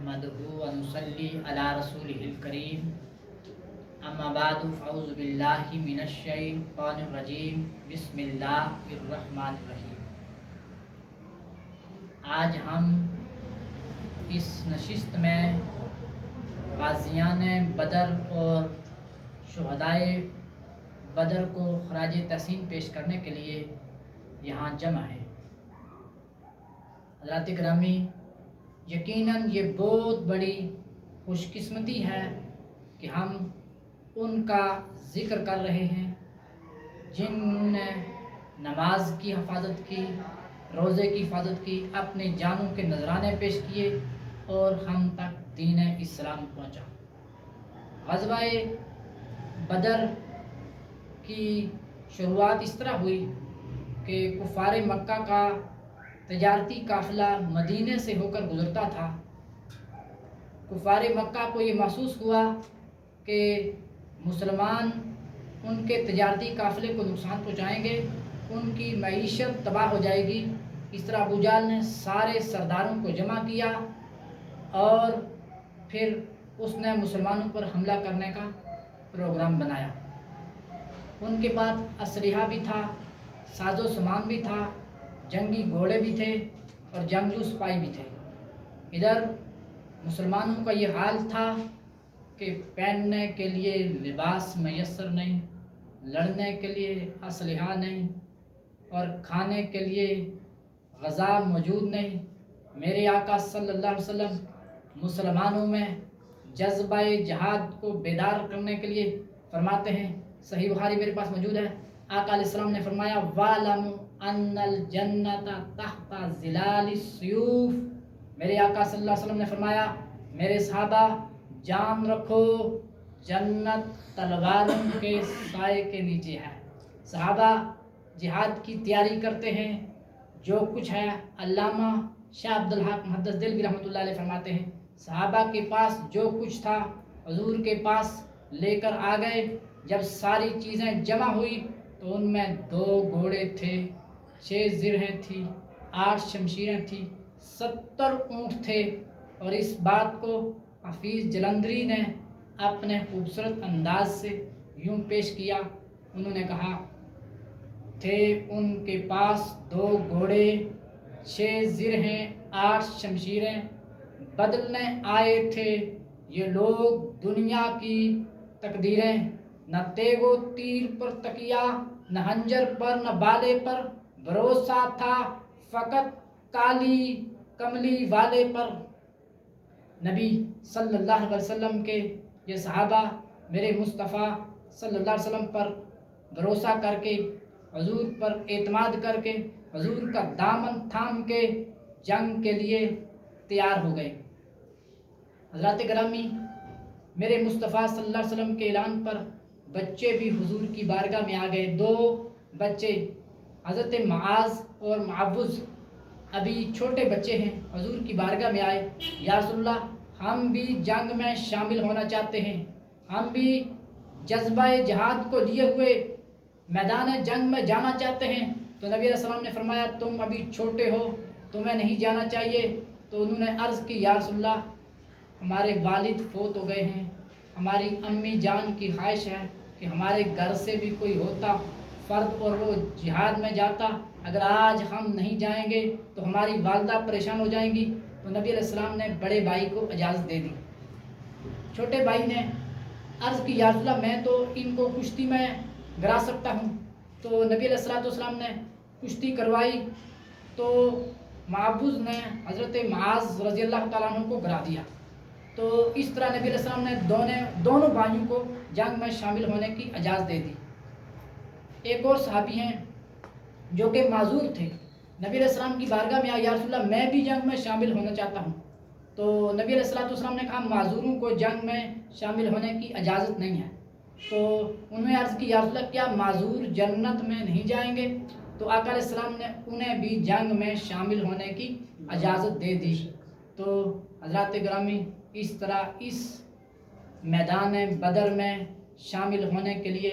نحمده ونصلي على رسوله الكريم اما بعد فاعوذ باللہ من الشیطان الرجیم بسم اللہ الرحمن الرحیم۔ آج ہم اس نشست میں غازیان بدر اور شہدائے بدر کو خراج تحسین پیش کرنے کے لیے یہاں جمع ہے۔ حضرات گرامی، یقیناً یہ بہت بڑی خوش قسمتی ہے کہ ہم ان کا ذکر کر رہے ہیں جنہوں نے نماز کی حفاظت کی، روزے کی حفاظت کی، اپنے جانوں کے نذرانے پیش کیے اور ہم تک دین اسلام پہنچا۔ غزوہ بدر کی شروعات اس طرح ہوئی کہ کفار مکہ کا تجارتی قافلہ مدینے سے ہو کر گزرتا تھا۔ کفار مکہ کو یہ محسوس ہوا کہ مسلمان ان کے تجارتی قافلے کو نقصان پہنچائیں گے، ان کی معیشت تباہ ہو جائے گی۔ اس طرح ابو جہل نے سارے سرداروں کو جمع کیا اور پھر اس نے مسلمانوں پر حملہ کرنے کا پروگرام بنایا۔ ان کے پاس اسلحہ بھی تھا، ساز و سامان بھی تھا، جنگی گھوڑے بھی تھے اور جنگجو سپاہی بھی تھے۔ ادھر مسلمانوں کا یہ حال تھا کہ پہننے کے لیے لباس میسر نہیں، لڑنے کے لیے اسلحہ نہیں اور کھانے کے لیے غذا موجود نہیں۔ میرے آقا صلی اللہ علیہ وسلم مسلمانوں میں جذبہ جہاد کو بیدار کرنے کے لیے فرماتے ہیں، صحیح بخاری میرے پاس موجود ہے، آقا علیہ السلام نے فرمایا وَاعْلَمُوا أَنَّ الْجَنَّةَ تَحْتَ ظِلَالِ السُّيُوفِ۔ میرے آقا صلی اللہ علیہ وسلم نے فرمایا میرے صحابہ جان رکھو جنت تلواروں کے سائے کے نیچے ہے۔ صحابہ جہاد کی تیاری کرتے ہیں، جو کچھ ہے علامہ شاہ عبدالحق محدث دہلوی رحمۃ اللہ علیہ فرماتے ہیں صحابہ کے پاس جو کچھ تھا حضور کے پاس لے کر آ گئے۔ جب ساری چیزیں جمع ہوئی تو ان میں 2 گھوڑے تھے، 6 زرہیں تھی، 8 شمشیریں تھیں، 70 اونٹ تھے۔ اور اس بات کو حفیظ جلندری نے اپنے خوبصورت انداز سے یوں پیش کیا، انہوں نے کہا تھے ان کے پاس 2 گھوڑے، 6 زرہیں، 8 شمشیریں، بدلنے آئے تھے یہ لوگ دنیا کی تقدیریں، نہ تیگ و تیر پر تکیہ، نہ خنجر پر نہ بالے پر، بھروسہ تھا فقط کالی کملی والے پر۔ نبی صلی اللہ علیہ وسلم کے یہ صحابہ میرے مصطفیٰ صلی اللہ علیہ وسلم پر بھروسہ کر کے، حضور پر اعتماد کر کے، حضور کا دامن تھام کے جنگ کے لیے تیار ہو گئے۔ حضرات گرامی، میرے مصطفیٰ صلی اللہ علیہ وسلم کے اعلان پر بچے بھی حضور کی بارگاہ میں آ گئے۔ 2 بچے حضرت معاذ اور معوذ ابھی چھوٹے بچے ہیں، حضور کی بارگاہ میں آئے، یا رسول اللہ ہم بھی جنگ میں شامل ہونا چاہتے ہیں، ہم بھی جذبہ جہاد کو لیے ہوئے میدان جنگ میں جانا چاہتے ہیں۔ تو نبی علیہ السلام نے فرمایا تم ابھی چھوٹے ہو، تمہیں نہیں جانا چاہیے۔ تو انہوں نے عرض کی یا رسول اللہ ہمارے والد فوت ہو گئے ہیں، ہماری امی جان کی خواہش ہے کہ ہمارے گھر سے بھی کوئی ہوتا فرد اور وہ جہاد میں جاتا، اگر آج ہم نہیں جائیں گے تو ہماری والدہ پریشان ہو جائیں گی۔ تو نبی علیہ السلام نے بڑے بھائی کو اجازت دے دی۔ چھوٹے بھائی نے عرض کی یا رسول اللہ میں تو ان کو کشتی میں گرا سکتا ہوں۔ تو نبی علیہ السلام نے کشتی کروائی تو معوذ نے حضرت معاذ رضی اللہ تعالیٰ عنہ کو گرا دیا۔ تو اس طرح نبی علیہ السلام نے دونوں بھائیوں کو جنگ میں شامل ہونے کی اجازت دے دی۔ ایک اور صحابی ہیں جو کہ معذور تھے، نبی علیہ السلام کی بارگاہ میں آئے یا رسول اللہ میں بھی جنگ میں شامل ہونا چاہتا ہوں۔ تو نبی علیہ السلام نے کہا معذوروں کو جنگ میں شامل ہونے کی اجازت نہیں ہے۔ تو انہوں نے عرض کی یا رسول اللہ کیا معذور جنت میں نہیں جائیں گے؟ تو آقا علیہ السلام نے انہیں بھی جنگ میں شامل ہونے کی اجازت دے دی۔ تو حضرات گرامی، اس طرح اس میدان بدر میں شامل ہونے کے لیے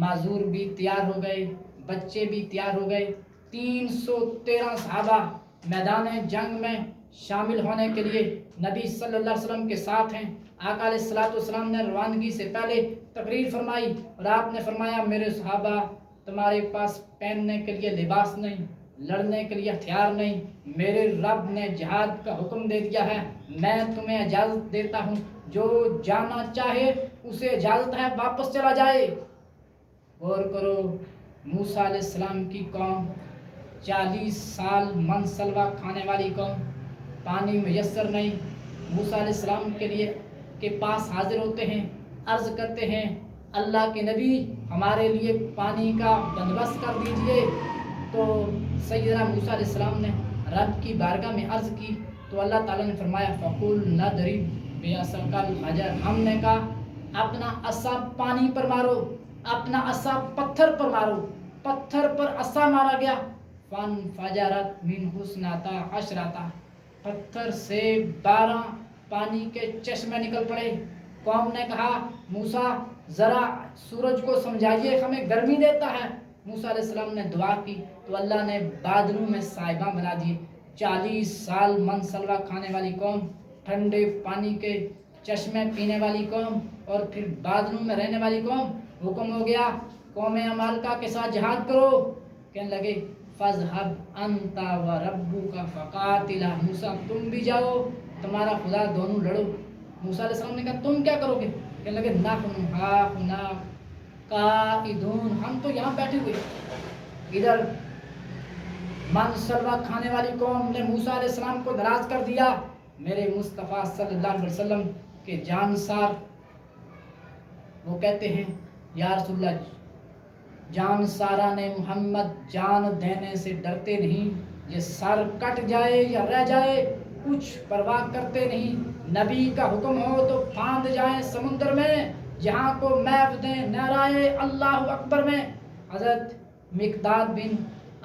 معذور بھی تیار ہو گئے، بچے بھی تیار ہو گئے۔ 313 صحابہ میدان جنگ میں شامل ہونے کے لیے نبی صلی اللہ علیہ وسلم کے ساتھ ہیں۔ آقا علیہ الصلوۃ والسلام نے روانگی سے پہلے تقریر فرمائی اور آپ نے فرمایا میرے صحابہ تمہارے پاس پہننے کے لیے لباس نہیں، لڑنے کے لیے ہتھیار نہیں، میرے رب نے جہاد کا حکم دے دیا ہے، میں تمہیں اجازت دیتا ہوں، جو جانا چاہے اسے اجازت ہے واپس چلا جائے۔ غور کرو، موسیٰ علیہ السلام کی قوم 40 سال من سلوا کھانے والی قوم، پانی میسر نہیں، موسیٰ علیہ السلام کے پاس حاضر ہوتے ہیں، عرض کرتے ہیں اللہ کے نبی ہمارے لیے پانی کا بندوبست کر دیجئے۔ تو سیدنا موسیٰ علیہ السلام نے رب کی بارگاہ میں عرض کی تو اللہ تعالیٰ نے فرمایا فَقُلْ نَضْرِبْ بِعَصَاكَ الْحَجَرَ، ہم نے کہا اپنا عصا پانی پر مارو، اپنا عصا پتھر پر مارو، پتھر پر عصا مارا گیا، فَانْفَجَرَتْ مِنْهُ اثْنَتَا عَشْرَةَ، پتھر سے 12 پانی کے چشمے نکل پڑے۔ قوم نے کہا موسیٰ ذرا سورج کو سمجھائیے ہمیں گرمی دیتا ہے۔ موسیٰ علیہ السلام نے دعا کی تو اللہ نے بادلوں میں سائباں بنا دیے۔ 40 سال من سلوا کھانے والی قوم، ٹھنڈے پانی کے چشمے پینے والی قوم اور پھر بادلوں میں رہنے والی قوم، حکم ہو گیا قوم عمالقہ کے ساتھ جہاد کرو۔ کہنے لگے فَاذْهَبْ أَنْتَ وَرَبُّكَ فَقَاتِلَا، موسیٰ تم بھی جاؤ تمہارا خدا دونوں لڑو۔ موسیٰ علیہ السلام نے کہا تم کیا کرو گے؟ کہنے لگے نحن ہاہنا قاعدون، ہم تو یہاں بیٹھے ہوئے۔ ادھر من سلوا کھانے والی قوم نے موسیٰ علیہ السلام کو ناراض کر دیا۔ میرے مصطفیٰ صلی اللہ علیہ وسلم کے جانسار وہ کہتے ہیں یا رسول اللہ جان سارا نے محمد جان دینے سے ڈرتے نہیں، یہ سر کٹ جائے یا رہ جائے کچھ پرواہ کرتے نہیں، نبی کا حکم ہو تو پھاند جائیں سمندر میں، جہاں کو میو دیں نعرائے اللہ اکبر میں۔ حضرت مقداد بن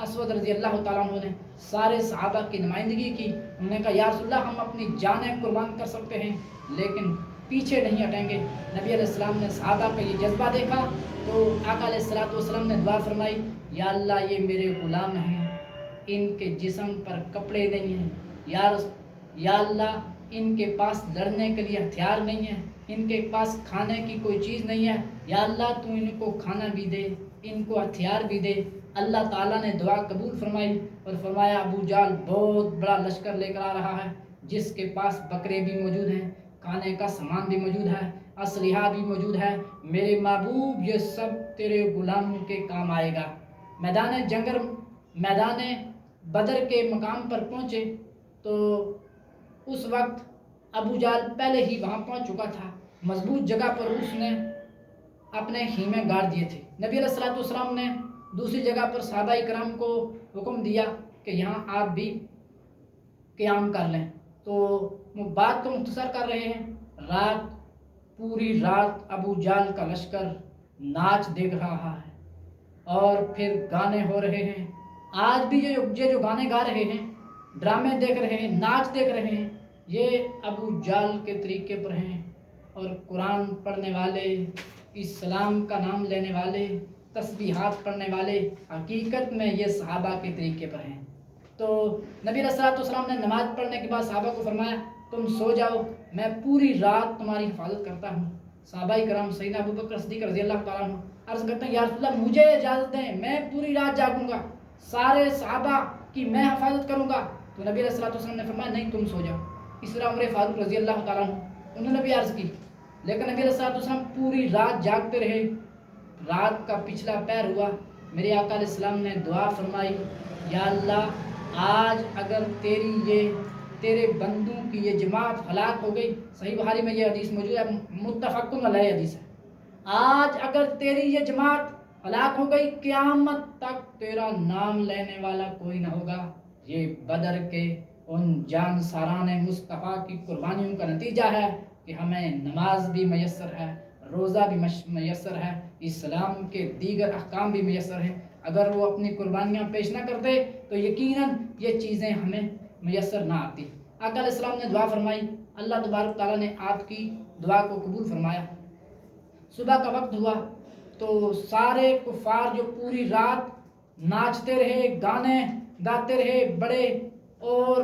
اسود رضی اللہ تعالیٰ عنہ نے سارے صحابہ کی نمائندگی کی، انہوں نے کہا یا رسول اللہ ہم اپنی جانیں قربان کر سکتے ہیں لیکن پیچھے نہیں ہٹیں گے۔ نبی علیہ السلام نے صحابہ کا یہ جذبہ دیکھا تو آقا علیہ السلام نے دعا فرمائی یا اللہ یہ میرے غلام ہیں، ان کے جسم پر کپڑے نہیں ہیں، یا اللہ ان کے پاس لڑنے کے لیے ہتھیار نہیں ہیں، ان کے پاس کھانے کی کوئی چیز نہیں ہے، یا اللہ تو ان کو کھانا بھی دے، ان کو ہتھیار بھی دے۔ اللہ تعالیٰ نے دعا قبول فرمائی اور فرمایا ابو جال بہت بڑا لشکر لے کر آ رہا ہے، جس کے پاس بکرے بھی موجود ہیں، کھانے کا سامان بھی موجود ہے، اسلحہ بھی موجود ہے، میرے محبوب یہ سب تیرے غلاموں کے کام آئے گا۔ میدان بدر کے مقام پر پہنچے تو اس وقت ابو جال پہلے ہی وہاں پہنچ چکا تھا، مضبوط جگہ پر اس نے اپنے خیمے گاڑ دیے تھے۔ نبی علیہ السلام نے دوسری جگہ پر صحابہ کرام کو حکم دیا کہ یہاں آپ بھی قیام کر لیں، تو وہ بات کو مختصر کر رہے ہیں، پوری رات ابو جال کا لشکر ناچ دیکھ رہا ہے اور پھر گانے ہو رہے ہیں۔ آج بھی یہ جو گانے گا رہے ہیں، ڈرامے دیکھ رہے ہیں، ناچ دیکھ رہے ہیں، یہ ابو جال کے طریقے پر ہیں۔ اور قرآن پڑھنے والے، اسلام کا نام لینے والے، تسبیحات پڑھنے والے حقیقت میں یہ صحابہ کے طریقے پر ہیں۔ تو نبی علیہ السلام نے نماز پڑھنے کے بعد صحابہ کو فرمایا تم سو جاؤ، میں پوری رات تمہاری حفاظت کرتا ہوں۔ صحابہ کرام سیدنا ابو بکر صدیق رضی اللہ تعالیٰ عنہ عرض کرتے ہیں یا رسول اللہ مجھے اجازت دیں، میں پوری رات جاگوں گا، سارے صحابہ کی میں حفاظت کروں گا۔ تو نبی علیہ السلام نے فرمایا نہیں تم سو جاؤ۔ اس طرح عمر فاروق رضی اللہ تعالیٰ عنہ انہوں نے بھی عرض کی، لیکن نبی علیہ السلام پوری رات جاگتے رہے۔ رات کا پچھلا پہر ہوا، میرے آقا علیہ السلام نے دعا فرمائی یا اللہ آج اگر تیرے بندوں کی یہ جماعت ہلاک ہو گئی، صحیح بخاری میں یہ حدیث موجود ہے، متفق علیہ حدیث ہے، آج اگر تیری یہ جماعت ہلاک ہو گئی قیامت تک تیرا نام لینے والا کوئی نہ ہوگا۔ یہ بدر کے ان جان ساران مصطفیٰ کی قربانیوں کا نتیجہ ہے کہ ہمیں نماز بھی میسر ہے، روزہ بھی میسر ہے، اسلام کے دیگر احکام بھی میسر ہیں۔ اگر وہ اپنی قربانیاں پیش نہ کرتے تو یقیناً یہ چیزیں ہمیں میسر نہ آتی۔ آقا علیہ السلام نے دعا فرمائی، اللہ تبارک تعالیٰ نے آپ کی دعا کو قبول فرمایا۔ صبح کا وقت ہوا تو سارے کفار جو پوری رات ناچتے رہے، گانے گاتے رہے، بڑے اور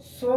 100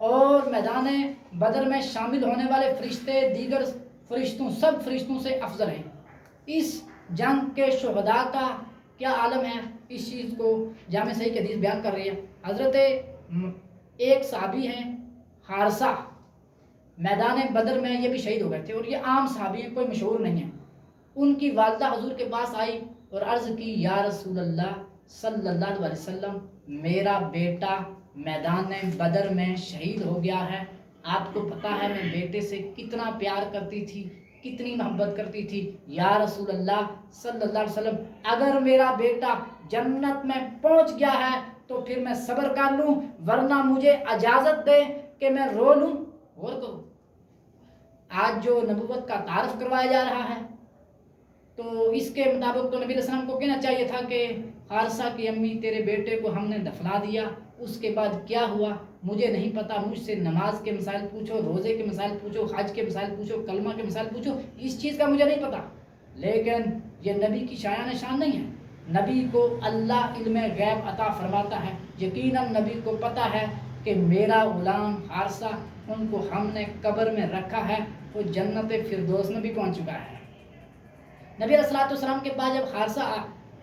اور میدان بدر میں شامل ہونے والے فرشتے دیگر فرشتوں سب فرشتوں سے افضل ہیں۔ اس جنگ کے شہداء کا کیا عالم ہے، اس چیز کو جامع صحیح کی حدیث بیان کر رہی ہے۔ حضرت ایک صحابی ہیں حارثہ، میدان بدر میں یہ بھی شہید ہو گئے تھے، اور یہ عام صحابی ہیں، کوئی مشہور نہیں ہے۔ ان کی والدہ حضور کے پاس آئی اور عرض کی، یا رسول اللہ صلی اللہ علیہ وسلم، میرا بیٹا میدان بدر میں شہید ہو گیا ہے۔ آپ کو پتہ ہے میں بیٹے سے کتنا پیار کرتی تھی، کتنی محبت کرتی تھی۔ یا رسول اللہ صلی اللہ علیہ وسلم، اگر میرا بیٹا جنت میں پہنچ گیا ہے تو پھر میں صبر کر لوں، ورنہ مجھے اجازت دے کہ میں رو لوں۔ غور کرو، آج جو نبوت کا تعارف کروایا جا رہا ہے، تو اس کے مطابق تو نبی علیہ السلام کو کہنا چاہیے تھا کہ حارثہ کی امی، تیرے بیٹے کو ہم نے دفنا دیا، اس کے بعد کیا ہوا مجھے نہیں پتا، مجھ سے نماز کے مسائل پوچھو، روزے کے مسائل پوچھو، حج کے مسائل پوچھو، کلمہ کے مسائل پوچھو، اس چیز کا مجھے نہیں پتا۔ لیکن یہ نبی کی شایان شان نہیں ہے، نبی کو اللہ علم غیب عطا فرماتا ہے۔ یقیناً نبی کو پتا ہے کہ میرا غلام حارثہ، ان کو ہم نے قبر میں رکھا ہے، وہ جنت فردوس میں بھی پہنچ چکا ہے۔ نبی علیہ السلام کے پاس جب حارثہ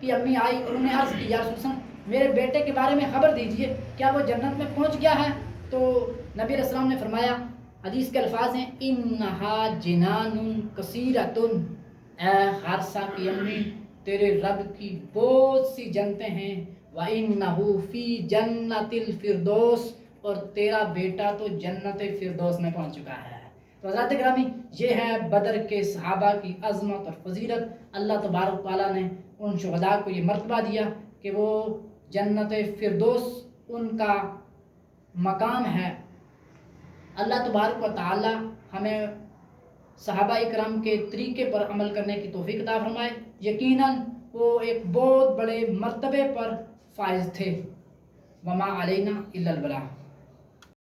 کی امی آئی، انہوں نے عرض کی، یا رسول اللہ میرے بیٹے کے بارے میں خبر دیجئے، کیا وہ جنت میں پہنچ گیا ہے؟ تو نبی علیہ السلام نے فرمایا، حدیث کے الفاظ ہیں، انہا جنان کثیرۃ، اے حارثہ کی امی، تیرے رب کی بہت سی جنتیں ہیں، وَإِنَّهُ فِي جَنَّةِ الْفِرْدَوْسِ، اور تیرا بیٹا تو جنت فردوس میں پہنچ چکا ہے۔ تو حضرات گرامی، یہ ہے بدر کے صحابہ کی عظمت اور فضیلت۔ اللہ تبارک تعالیٰ نے ان شہداء کو یہ مرتبہ دیا کہ وہ جنت فردوس ان کا مقام ہے۔ اللہ تبارک و تعالیٰ ہمیں صحابہ اکرام کے طریقے پر عمل کرنے کی توفیق عطا فرمائے۔ یقیناً وہ ایک بہت بڑے مرتبے پر فائز تھے۔ وما علینا الا البلاغ۔